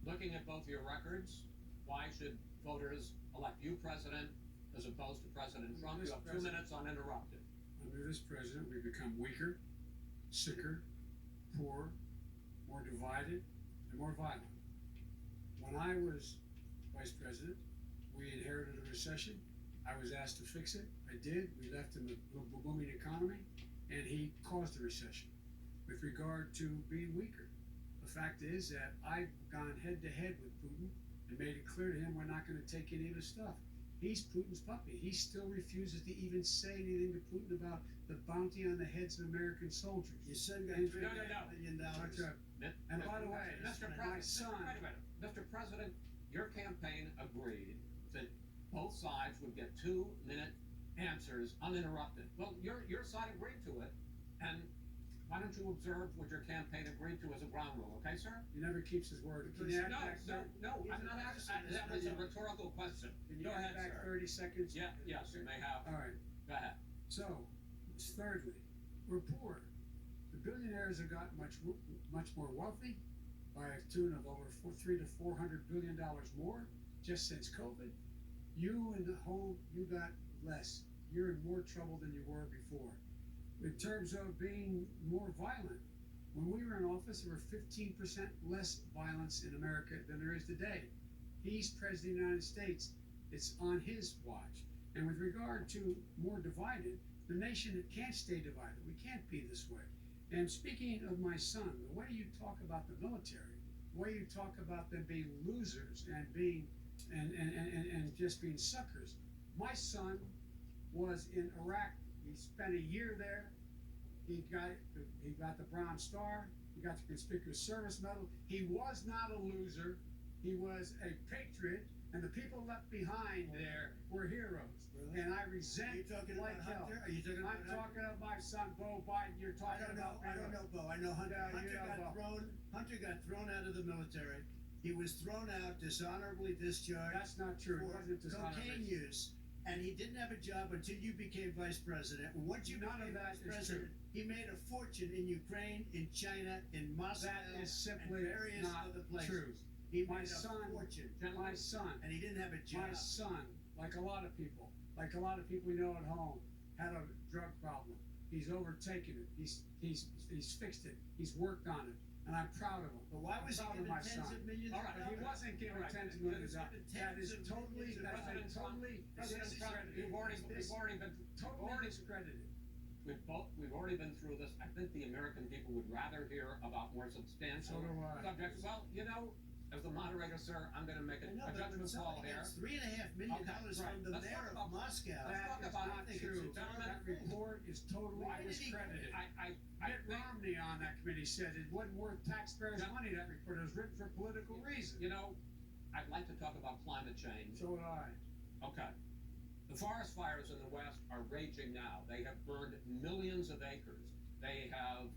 looking at both your records, why should voters elect you president as opposed to President Trump? You have 2 minutes uninterrupted. Under this president, we've become weaker, sicker, poorer, more divided, and more violent. When I was vice president, we inherited a recession. I was asked to fix it. I did. We left him a booming economy, and he caused the recession. With regard to being weaker, the fact is that I've gone head to head with Putin and made it clear to him we're not going to take any of his stuff. He's Putin's puppy. He still refuses to even say anything to Putin about the bounty on the heads of American soldiers. You said that $3.5 million. And by the way, my son, Mr. President, your campaign agreed that both sides would get 2-minute answers uninterrupted. Well, your side agreed to it, and why don't you observe what your campaign agreed to as a ground rule, okay, sir? he never keeps his word. No, I'm not asking. That was a rhetorical question. Can you Go add ahead, back sir. 30 seconds? Yes, you may have. All right. Go ahead. So, thirdly, we're poor. The billionaires have gotten much more wealthy by a tune of over $300 to $400 billion more just since COVID. You in the home, you got less. You're in more trouble than you were before. In terms of being more violent, when we were in office, there were 15% less violence in America than there is today. He's president of the United States. It's on his watch. And with regard to more divided, the nation can't stay divided. We can't be this way. And speaking of my son, the way you talk about the military, the way you talk about them being losers and being and just being suckers. My son was in Iraq. He spent a year there. He got the Bronze Star. He got the Conspicuous Service Medal. He was not a loser. He was a patriot, and the people left behind there were heroes. Really? And I resent. Are you talking like about hell. Hunter? Are you talking about I'm Hunter? talking about my son, Bo Biden. You're talking about. I don't know, Bo. I know Hunter. Yeah, Hunter you know Bo. Hunter got thrown out of the military. He was thrown out, dishonorably discharged. That's not true. It For wasn't dishonorably. cocaine use. And he didn't have a job until you became vice president. And once you None became of that vice is president, he made a fortune in Ukraine, in China, in Moscow, That is simply and various not other places. true. He My made a son, fortune. my son, And he didn't have a job. my son, like a lot of people we know at home, had a drug problem. He's overtaken it. He's fixed it. He's worked on it, and I'm proud of him. But why was he I'm proud given of my tens son. of millions All of right, dollars? But he wasn't given Right. tens of He millions was of dollars. given That tens is of totally, millions of that's dollars. been totally, President Trump, we've already been totally discredited. We've already been through this. I think the American people would rather hear about more substantial So do I. subjects. Well, you know, as the moderator, sir, I'm going to make a judgment call here. $3.5 million from the Let's mayor talk of about- Moscow. Let's talk That is about not it. true. Gentlemen, That report is totally Why did he- discredited. I Mitt Romney on that committee said it wasn't worth taxpayers' money. That report was written for political reasons. You know, I'd like to talk about climate change. So would I. Okay. The forest fires in the West are raging now. They have burned millions of acres. They have